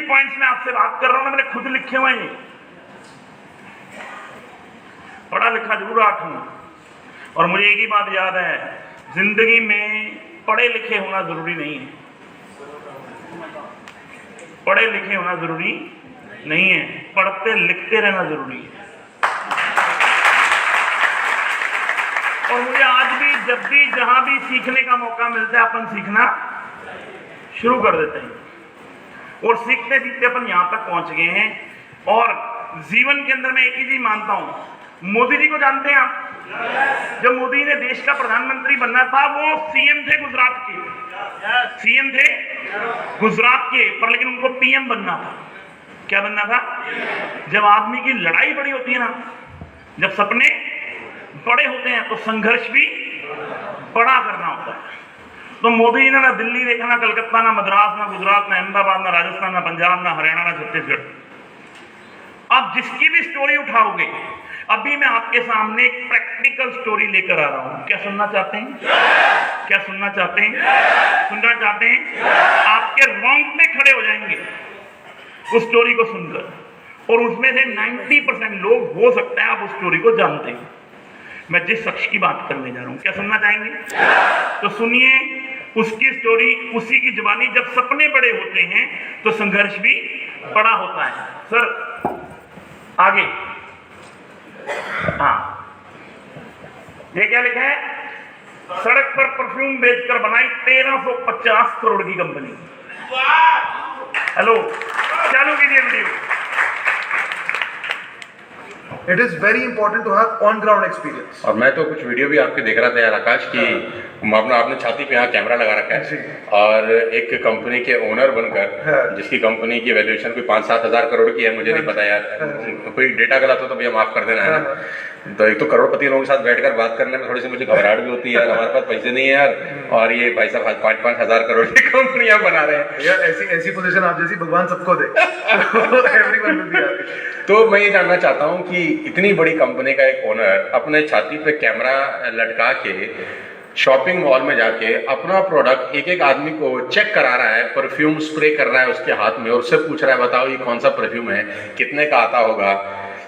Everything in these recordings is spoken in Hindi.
पॉइंट्स में आपसे बात कर रहा हूं, मैंने खुद लिखे हुए हैं। पढ़ा लिखा जरूर आठ हूं, और मुझे एक ही बात याद है, जिंदगी में पढ़े लिखे होना जरूरी नहीं है। पढ़े लिखे होना जरूरी नहीं है, पढ़ते लिखते रहना जरूरी है। और मुझे आज भी, जब भी, जहां भी सीखने का मौका मिलता है, अपन सीखना शुरू कर देते हैं, और सीखते सीखते अपन यहां तक पहुंच गए हैं। और जीवन के अंदर मैं एक ही चीज मानता हूं, मोदी जी को जानते हैं आप? जब मोदी ने देश का प्रधानमंत्री बनना था, वो सीएम थे गुजरात के, सीएम थे गुजरात के, पर लेकिन उनको पीएम बनना था। क्या बनना था? जब आदमी की लड़ाई बड़ी होती है ना, जब सपने बड़े होते हैं, तो संघर्ष भी बड़ा करना होता है। तो मोदी जी ने ना दिल्ली देखा, ना कलकत्ता, ना मद्रास, ना गुजरात, ना अहमदाबाद, ना राजस्थान, ना पंजाब, ना हरियाणा, ना छत्तीसगढ़। अब जिसकी भी स्टोरी उठाओगे, अभी मैं आपके सामने एक प्रैक्टिकल स्टोरी लेकर आ रहा हूं। क्या सुनना चाहते हैं? क्या सुनना चाहते हैं? सुनना चाहते हैं? आपके रोंगटे खड़े हो जाएंगे उस स्टोरी को सुनकर, और उसमें से 90% लोग, हो सकता है आप उस स्टोरी को जानते हैं। मैं जिस शख्स की बात करने जा रहा हूं, क्या सुनना चाहेंगे? तो सुनिए उसकी स्टोरी, उसी की जुबानी। जब सपने बड़े होते हैं तो संघर्ष भी बड़ा होता है। सर आगे, हाँ, ये क्या लिखा है? सड़क पर परफ्यूम बेचकर बनाई 1350 करोड़ की कंपनी। हेलो, चालू कीजिए video. It is very important to have on ground experience. और मैं तो कुछ वीडियो भी आपके देख रहा था यार आकाश की, आपने छाती पे यहाँ कैमरा लगा रखा है, और एक कंपनी के ओनर बनकर, जिसकी कंपनी की वैल्यूएशन कोई 5-7 हजार करोड़ की है, मुझे नहीं पता यार, कोई डेटा गलत हो तो भैया माफ कर देना है ना। तो एक तो करोड़पति लोगों के साथ बैठकर बात करने में थोड़ी सी मुझे घबराहट भी होती है यार, हमारे पास पैसे नहीं है यार, और ये भाई साहब 5-5 हजार करोड़ की कंपनियां बना रहे हैं यार। ऐसी पोजीशन आप जैसी भगवान सबको दे। Everyone will be happy. तो मैं ये जानना चाहता हूँ कि इतनी बड़ी कंपनी का एक ओनर अपने छाती पे कैमरा लटका के शॉपिंग मॉल में जाके अपना प्रोडक्ट एक एक आदमी को चेक करा रहा है, परफ्यूम स्प्रे कर रहा है उसके हाथ में, और उससे पूछ रहा है बताओ ये कौन सा परफ्यूम है, कितने का आता होगा।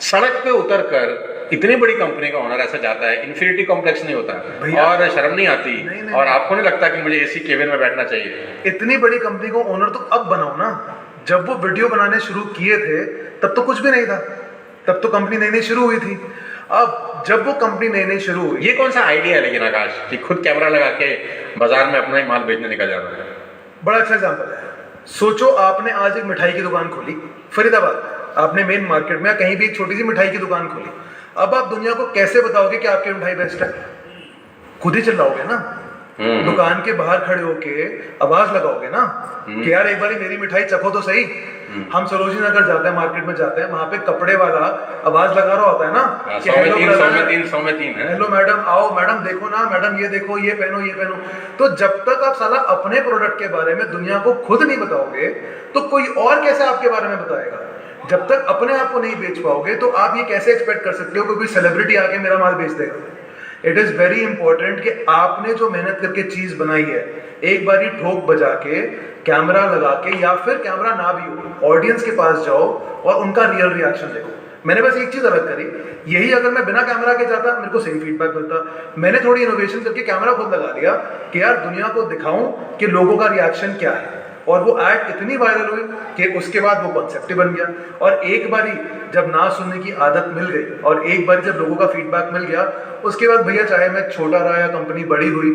सड़क पे उतर कर इतनी बड़ी कंपनी का ओनर ऐसा जाता है, इन्फिनिटी कॉम्प्लेक्स नहीं होता, और शर्म नहीं आती? नहीं, और आपको नहीं लगता कि मुझे एसी केबिन में बैठना चाहिए? इतनी बड़ी कंपनी को ओनर तो अब बनाओ ना। जब वो वीडियो बनाने शुरू किए थे तब तो कुछ भी नहीं था, तब तो कंपनी नई नई शुरू हुई थी। अब जब वो कंपनी नई नई शुरू हुई, ये कौन सा आइडिया है लेकिन आकाश कि खुद कैमरा लगा के बाजार में अपना ही माल बेचने निकल जाना है? बड़ा अच्छा एग्जाम्पल है। सोचो आपने आज एक मिठाई की दुकान खोली फरीदाबाद, आपने मेन मार्केट में कहीं भी एक छोटी सी मिठाई की दुकान खोली। अब आप दुनिया को कैसे बताओगे कि आपकी मिठाई बेस्ट है? खुद ही चिल्लाओगे ना, दुकान के बाहर खड़े होके आवाज लगाओगे ना कि यार एक बारी मेरी मिठाई चखो तो सही। हम सरोजिनी नगर जाते हैं, मार्केट में जाते हैं, वहां पे कपड़े वाला आवाज लगा रहा होता है ना कि हेलो मैडम, आओ मैडम, देखो ना मैडम, ये देखो, ये पहनो, ये पहनो। तो जब तक आप साला अपने प्रोडक्ट के बारे में दुनिया को खुद नहीं बताओगे तो कोई और कैसे आपके बारे में बताएगा? जब तक अपने आप को नहीं बेच पाओगे तो आप ये कैसे एक्सपेक्ट कर सकते हो कि कोई सेलिब्रिटी आके मेरा माल बेच देगा? इट इज वेरी इंपॉर्टेंट कि आपने जो मेहनत करके चीज बनाई है, एक बारी ठोक बजा के, कैमरा लगा के, या फिर कैमरा ना भी हो, ऑडियंस के पास जाओ और उनका रियल रिएक्शन देखो। मैंने बस एक चीज अलग करी, यही अगर मैं बिना कैमरा के जाता मेरे को सही फीडबैक मिलता। मैंने थोड़ी इनोवेशन करके कैमरा खुद लगा दिया कि यार दुनिया को दिखाऊं कि लोगों का रिएक्शन क्या है, और वो एड इतनी वायरल हुई कि उसके बाद वो कॉन्सेप्ट बन गया। और एक बारी जब ना सुनने की आदत मिल गई और एक बारी जब लोगों का फीडबैक मिल गया, उसके बाद भैया चाहे मैं छोटा रहा या कंपनी बड़ी हुई,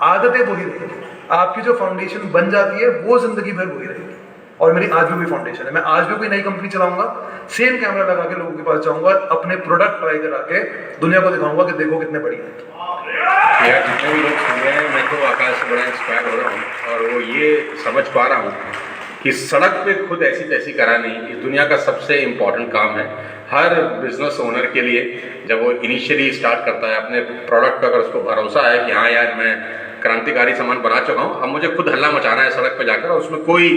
आदतें वही रहेगी। आपकी जो फाउंडेशन बन जाती है वो जिंदगी भर वही रहेगी। और मेरी आज भी वही फाउंडेशन है। मैं आज भी कोई नई कंपनी चलाऊंगा, सेम कैमरा लगा के लोगों के पास जाऊंगा, अपने प्रोडक्ट ट्राई करा के दुनिया को दिखाऊंगा कि देखो कितने बड़ी है। यार जितने भी लोग सुन रहे हैं, मैं तो आकाश से बड़ा इंस्पायर हो रहा हूँ, और वो ये समझ पा रहा हूँ कि सड़क पे खुद ऐसी तैसी करानी इस दुनिया का सबसे इम्पोर्टेंट काम है। हर बिजनेस ओनर के लिए जब वो इनिशियली स्टार्ट करता है अपने प्रोडक्ट पर, अगर उसको भरोसा है कि हाँ यार मैं क्रांतिकारी सामान बना चुका हूँ, अब मुझे खुद हल्ला मचाना है सड़क पे जाकर, और उसमें कोई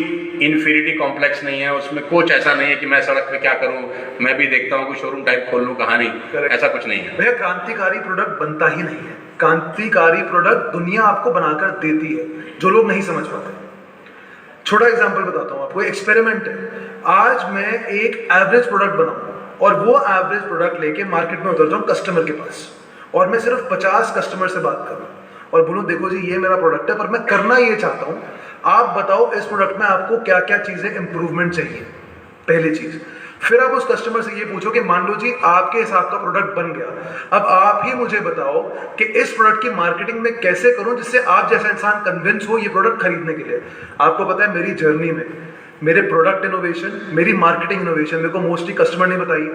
इन्फीरिटी कॉम्प्लेक्स नहीं है, उसमें कुछ ऐसा नहीं है कि मैं सड़क पे क्या करूँ, मैं भी देखता हूँ कोई शोरूम टाइप खोल लूँ, कहाँ नहीं, ऐसा कुछ नहीं है भैया। क्रांतिकारी प्रोडक्ट बनता ही नहीं है, क्रांतिकारी प्रोडक्ट दुनिया आपको बनाकर देती है, जो लोग नहीं समझ पाते। छोटा एग्जांपल बताता हूँ आपको, एक्सपेरिमेंट है। आज मैं एक एवरेज प्रोडक्ट बनाऊँ और वो एवरेज प्रोडक्ट लेके मार्केट में उतर जाऊँ कस्टमर के पास, और मैं सिर्फ 50 कस्टमर से बात करूँ और बोलूँ देखो जी ये मेरा प्रोडक्ट है पर मैं करना ये चाहता हूँ, आप बताओ इस प्रोडक्ट में आपको क्या क्या चीज़ें इंप्रूवमेंट चाहिए, पहली चीज़। फिर आप उस कस्टमर से ये पूछो कि मान लो जी आपके हिसाब का प्रोडक्ट बन गया, अब आप ही मुझे बताओ कि इस प्रोडक्ट की मार्केटिंग में कैसे करूं जिससे आप जैसा इंसान कन्विंस हो ये प्रोडक्ट खरीदने के लिए। आपको पता है मेरी जर्नी में मेरे प्रोडक्ट इनोवेशन, मेरी मार्केटिंग इनोवेशन मेरे को मोस्टली कस्टमर ने बताई।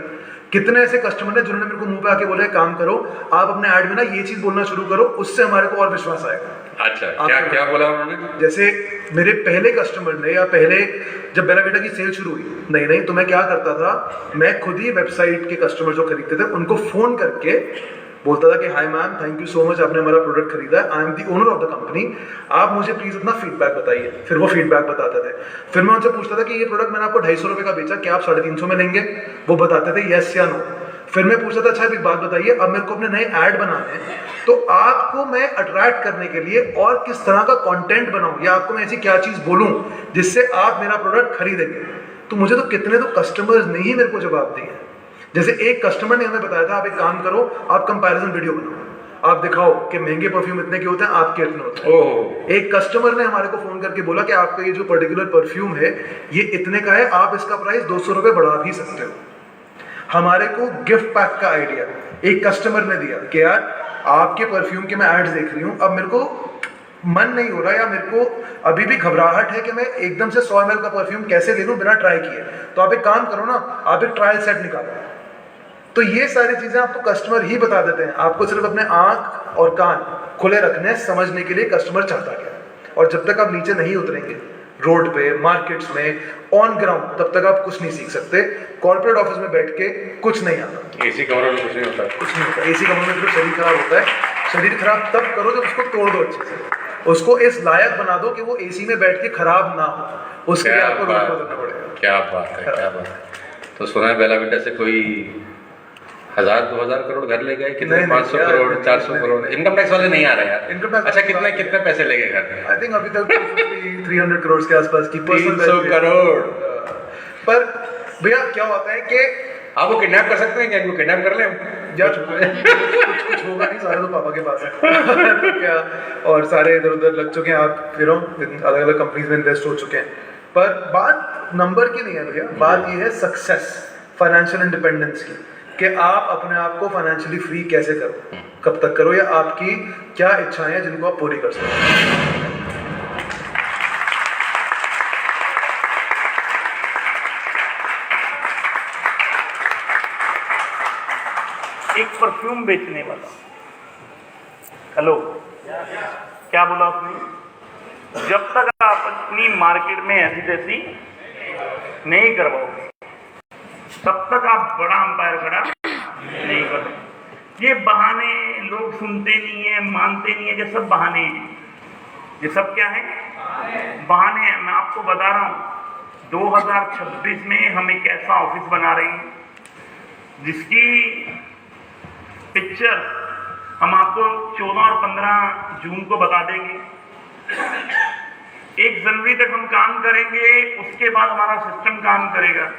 कितने ऐसे कस्टमर हैं जिन्होंने मेरे को मुंह पे आके बोला है काम करो आप अपने ऐड में ना ये चीज बोलना शुरू करो, उससे हमारे को और विश्वास आएगा। अच्छा, क्या क्या बोला उन्होंने? जैसे मेरे पहले कस्टमर ने, या पहले जब बेला वीटा की सेल शुरू हुई, नहीं तो मैं क्या करता था, मैं खुद ही वेबसाइट के कस्टमर जो खरीदते थे उनको फोन करके बोलता था कि hi ma'am, thank you so much आपने हमारा प्रोडक्ट खरीदा है, I am the owner of the company, आप मुझे प्लीज अपना फीडबैक बताइए। फिर वो फीडबैक बताते थे। फिर मैं उनसे पूछता था कि ये प्रोडक्ट मैंने आपको 250 रुपये का बेचा, क्या आप 350 में लेंगे? वो बताते थे यस या नो। फिर मैं पूछता था अच्छा एक बात बताइए, अब मेरे को अपने नए ऐड बनाने हैं, तो आपको मैं अट्रैक्ट करने के लिए और किस तरह का कंटेंट बनाऊं, या आपको मैं ऐसी क्या चीज बोलूं जिससे आप मेरा प्रोडक्ट खरीदेंगे। तो मुझे तो कितने तो कस्टमर्स ने ही मेरे को जवाब दिए। जैसे एक कस्टमर ने हमें बताया था आप एक काम करो, आप कंपैरिजन वीडियो बनाओ, आप दिखाओ कि महंगे परफ्यूम इतने के होते हैं, आपके इतने होते हैं। एक कस्टमर ने हमारे को फोन करके बोला कि आपका ये जो पर्टिकुलर परफ्यूम है ये इतने का है, आप इसका प्राइस 200 रुपये बढ़ा भी सकते हो। हमारे को गिफ्ट पैक का आइडिया एक कस्टमर ने दिया कि यार आपके परफ्यूम के मैं एड्स देख रही हूँ, अब मेरे को मन नहीं हो रहा, या मेरे को अभी भी घबराहट है कि मैं एकदम से 100 ml का परफ्यूम कैसे ले लूँ बिना ट्राई किए, तो आप एक काम करो ना, आप एक ट्रायल सेट निकालो। तो ये सारी चीजें आपको कस्टमर ही बता देते हैं, आपको सिर्फ अपने आंख और कान खुले रखने समझने के लिए कस्टमर चाहता क्या। और जब तक आप नीचे नहीं उतरेंगे रोड पे, मार्केट्स में, ऑन ग्राउंड, तब तक आप कुछ नहीं सीख सकते। कॉर्पोरेट ऑफिस में बैठ के कुछ नहीं आता, एसी कमरे में कुछ नहीं होता, कुछ नहीं होता। एसी कमरे में सिर्फ शरीर खराब होता है। शरीर खराब तब करो जब उसको तोड़ दो अच्छे से, उसको इस लायक बना दो कि वो एसी में बैठ के खराब ना हो, उसके लिए आपको रोड पर उतरना पड़ेगा। क्या बात है, क्या बात है। तो सुना है बेला वीटा से कोई 1000-2000 करोड़ घर ले गए, कितने? 500 करोड़, 400 करोड़। इनकम टैक्स वाले नहीं आ रहे यार। इनकम टैक्स अच्छा, कितने पैसे ले गए घर में? आई थिंक अभी तक 300 करोड़ के आसपास की 300 करोड़। पर भैया क्या होता है कि आप वो किडनैप कर सकते हैं क्या? इनको किडनैप कर लें? जा चुका है, कुछ होगा नहीं, सारे तो पापा के पास है तो क्या, और सारे इधर उधर लग चुके हैं, आप फिर अलग अलग कंपनीज में इन्वेस्ट हो चुके हैं। पर बात नंबर की नहीं है भैया, बात ये है सक्सेस, फाइनेंशियल इंडिपेंडेंस की, कि आप अपने आप को फाइनेंशियली फ्री कैसे करो, कब तक करो, या आपकी क्या इच्छाएं हैं जिनको आप पूरी कर सकते। एक परफ्यूम बेचने वाला, हेलो, क्या बोला उसने? जब तक आप अपनी मार्केट में ऐसी तैसी नहीं करवाओगे तब तक आप बड़ा अंपायर खड़ा नहीं कर सकते। ये बहाने लोग सुनते नहीं है, मानते नहीं है, ये सब बहाने हैं। ये सब क्या है? बहाने हैं। मैं आपको बता रहा हूँ 2026 में हम एक ऐसा ऑफिस बना रहे हैं जिसकी पिक्चर हम आपको 14 और 15 जून को बता देंगे। 1 जनवरी तक हम काम करेंगे, उसके बाद हमारा सिस्टम काम करेगा।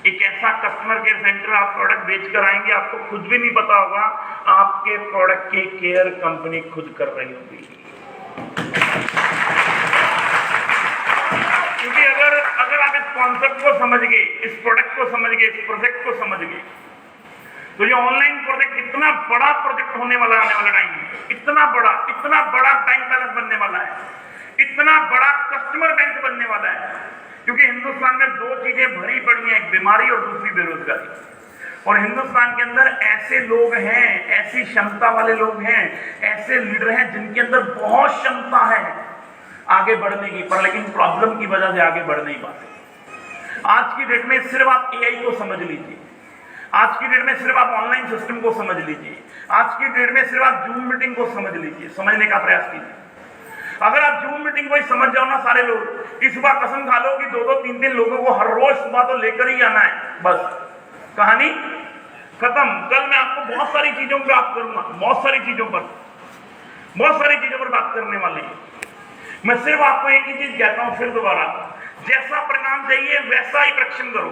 एक ऐसा कस्टमर केयर सेंटर आप प्रोडक्ट बेच कर आएंगे, आपको खुद भी नहीं पता होगा आपके प्रोडक्ट की केयर कंपनी खुद कर रही होगी। क्योंकि अगर आप इस कॉन्सेप्ट को समझ गए, इस प्रोडक्ट को समझ गए, इस प्रोजेक्ट को समझ गए, तो ये ऑनलाइन प्रोजेक्ट इतना बड़ा प्रोजेक्ट होने वाला आने वाला टाइम है, इतना बड़ा बैंक बैलेंस बनने वाला है, इतना बड़ा कस्टमर बैंक बनने वाला है। क्योंकि हिंदुस्तान में 2 चीजें भरी पड़ी हैं, एक बीमारी और दूसरी बेरोजगारी। और हिंदुस्तान के अंदर ऐसे लोग हैं, ऐसी क्षमता वाले लोग हैं, ऐसे लीडर हैं जिनके अंदर बहुत क्षमता है आगे बढ़ने की, पर लेकिन प्रॉब्लम की वजह से आगे बढ़ नहीं पाते। आज की डेट में सिर्फ आप एआई को समझ लीजिए, आज की डेट में सिर्फ आप ऑनलाइन सिस्टम को समझ लीजिए, आज की डेट में सिर्फ आप जूम मीटिंग को समझ लीजिए, समझने का प्रयास कीजिए। अगर आप जूम मीटिंग को ही समझ जाओ ना सारे लोग, इस बार कसम खा लो कि 2-2, 3-3 लोगों को हर रोज सुबह तो लेकर ही आना है, बस कहानी खत्म। कल मैं आपको बहुत सारी चीजों पर बात करूंगा, बहुत सारी चीजों पर बात करने वाले हैं। मैं सिर्फ आपको एक ही चीज कहता हूं फिर दोबारा, जैसा परिणाम चाहिए वैसा ही परीक्षण करो।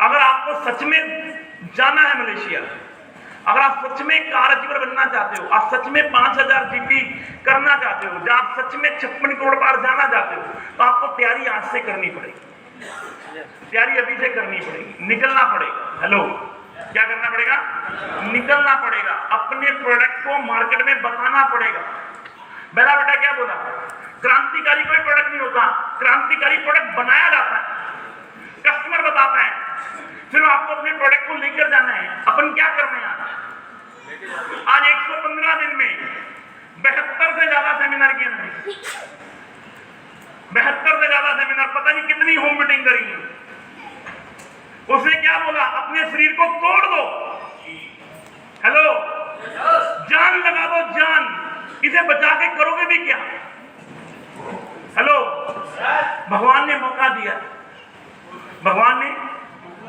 अगर आपको सच में जाना है मलेशिया, अगर आप सच में कार अचीवर बनना चाहते हो, आप सच में 5000 जीपी करना चाहते हो, जब आप सच में 56 करोड़ पार जाना चाहते हो, तो आपको तैयारी आज से करनी पड़ेगी। तैयारी अभी से करनी पड़ेगी, निकलना पड़ेगा। हेलो, क्या करना पड़ेगा? निकलना पड़ेगा, अपने प्रोडक्ट को मार्केट में बताना पड़ेगा। बेला बेटा क्या बोला, क्रांतिकारी कोई प्रोडक्ट नहीं होता, क्रांतिकारी प्रोडक्ट बनाया जाता है, कस्टमर बताता है, फिर आपको अपने प्रोडक्ट को लेकर जाना है। अपन क्या कर रहे हैं आज 115 दिन में 72 से ज्यादा सेमिनार किए मैंने, 72 से ज्यादा सेमिनार, पता नहीं कितनी होम मीटिंग करी है। उसने क्या बोला, अपने शरीर को तोड़ दो। हेलो, जान लगा दो, जान, इसे बचा के करोगे भी क्या? हेलो, भगवान ने मौका दिया, भगवान ने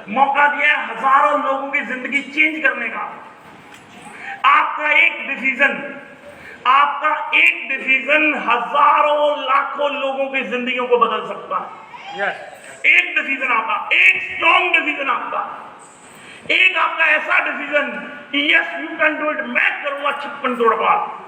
मौका दिया हजारों लोगों की जिंदगी चेंज करने का। आपका एक डिसीजन, आपका एक डिसीजन हजारों लाखों लोगों की जिंदगियों को बदल सकता है। एक डिसीजन आपका, एक स्ट्रॉन्ग डिसीजन आपका, एक आपका ऐसा decision, yes you can do it. मैं करूंगा 56 करोड़ पार,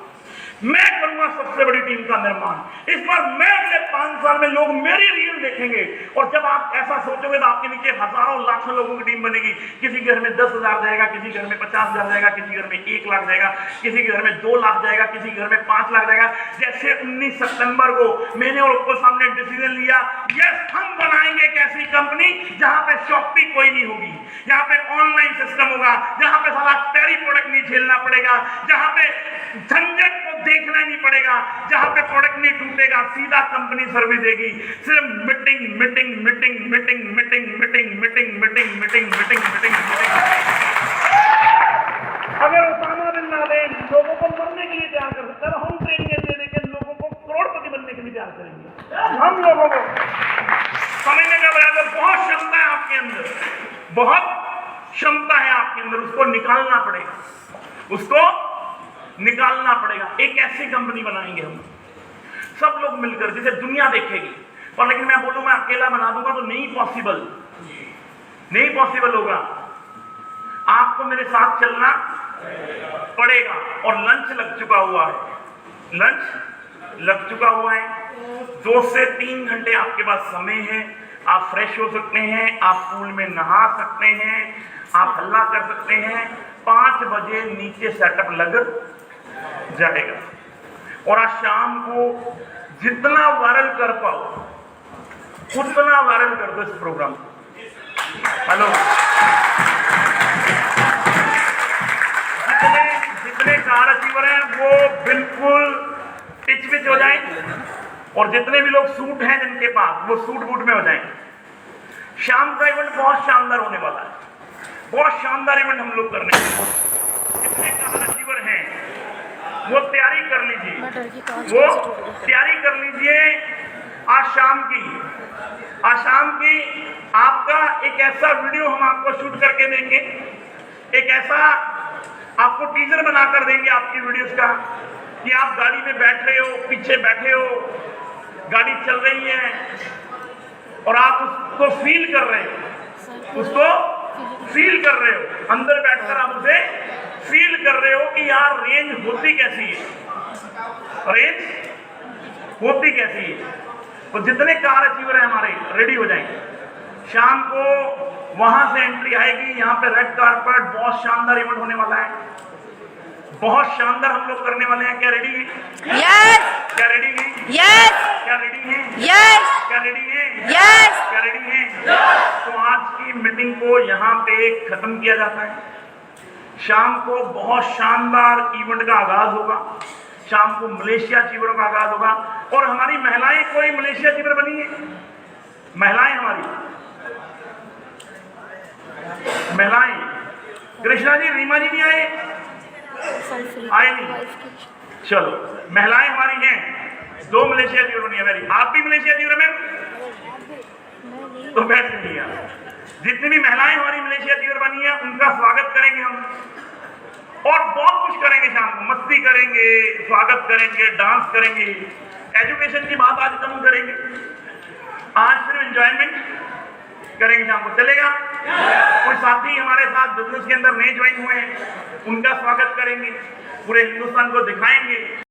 मैं करूंगा सबसे बड़ी टीम का निर्माण। इस बार मैं अगले 5 साल में लोग मेरी रील देखेंगे। और जब आप ऐसा सोचोगे तो आपके नीचे हजारों लाखों लोगों की टीम बनेगी। किसी घर में 10,000 जाएगा, किसी घर में 50,000 जाएगा, किसी घर में 1 लाख जाएगा, किसी घर में 2 लाख जाएगा, किसी घर में 5 लाख जाएगा। जैसे 19 सितंबर को मैंने और आपको सामने डिसीजन लिया, यस हम बनाएंगे एक ऐसी कंपनी जहां पे शॉपिंग कोई नहीं होगी, जहां पे ऑनलाइन सिस्टम होगा, जहां पे सारा टेरी प्रोडक्ट नहीं झेलना पड़ेगा, जहां पे झंझट को देखना नहीं पड़ेगा, जहां पे प्रोडक्ट नहीं टूटेगा, सीधा कंपनी सर्विस देगी। सिर्फ meeting meeting meeting meeting meeting meeting meeting meeting meeting meeting meeting. अगर ओसामा बिन लादेन लोगों को मरने के लिए तैयार कर सकता है, हम ट्रेनिंग दे देंगे लोगों को करोड़पति बनने के लिए तैयार करेंगे। हम लोगों को समझने का बराबर बहुत क्षमता है आपके अंदर, बहुत क्षमता है आपके अंदर, उसको निकालना पड़ेगा, उसको निकालना पड़ेगा। एक ऐसी कंपनी बनाएंगे हम सब लोग मिलकर, जिसे दुनिया देखेगी। और लेकिन मैं बोलूं मैं अकेला बना दूंगा तो नहीं पॉसिबल, नहीं पॉसिबल होगा। आपको मेरे साथ चलना पड़ेगा। और लंच लग चुका हुआ है, लंच लग चुका हुआ है। 2 से 3 घंटे आपके पास समय है, आप फ्रेश हो सकते हैं, आप पूल में नहा सकते हैं, आप हल्ला कर सकते हैं। 5 बजे नीचे सेटअप लग जाएगा। और आज शाम को जितना वायरल कर पाओ उतना वायरल कर दो इस प्रोग्राम को। हेलो, जितने कार अचीवर हैं वो बिल्कुल टिच पिच हो जाए, और जितने भी लोग सूट हैं जिनके पास वो सूट बूट में हो जाएंगे। शाम का इवेंट बहुत शानदार होने वाला है, बहुत शानदार इवेंट हम लोग करने हैं। जितने कार अचीवर हैं वो तैयारी कर लीजिए, वो तैयारी कर लीजिए। आज शाम की आपका एक ऐसा वीडियो हम आपको शूट करके देंगे, एक ऐसा आपको टीजर बनाकर देंगे आपकी वीडियोस का, कि आप गाड़ी में बैठ रहे हो, पीछे बैठे हो, गाड़ी चल रही है और आप उसको फील कर रहे हो, उसको फील कर रहे हो, अंदर बैठकर आप उसे फील कर रहे हो कि यार रेंज होती कैसी है, रेंज होती कैसी है। तो जितने कार अचीवर हैं हमारे रेडी हो जाएंगे। शाम को वहां से एंट्री आएगी, यहाँ पे रेड कारपेट, बहुत शानदार इवेंट होने वाला है, बहुत शानदार हम लोग करने वाले हैं। क्या रेडी है? यस। क्या रेडी है? यस। क्या रेडी है? यस। क्या रेडी है? यस। क्या रेडी है? तो आज की मीटिंग को यहाँ पे खत्म किया जाता है। शाम को बहुत शानदार इवेंट का आगाज होगा। शाम को मलेशिया अचीवरों का आगाज होगा। और हमारी महिलाएं, कोई मलेशिया अचीवर बनी है? महिलाएं हमारी महिलाएं, कृष्णा जी, रीमा जी नहीं आए? आए नहीं? चलो, महिलाएं हमारी हैं, 2 मलेशिया अचीवर बनी है मेरी। आप भी मलेशिया अचीवर में तो बैठ नहीं है। जितनी भी महिलाएं हमारी मलेशिया अचीवर बनी है उनका स्वागत करेंगे हम, और बहुत कुछ करेंगे। शाम को मस्ती करेंगे, स्वागत करेंगे, डांस करेंगे। एजुकेशन की बात आज कम करेंगे, आज सिर्फ एंजॉयमेंट करेंगे। शाम को चलेगा? कोई साथी हमारे साथ बिजनेस के अंदर नए ज्वाइन हुए हैं, उनका स्वागत करेंगे, पूरे हिंदुस्तान को दिखाएंगे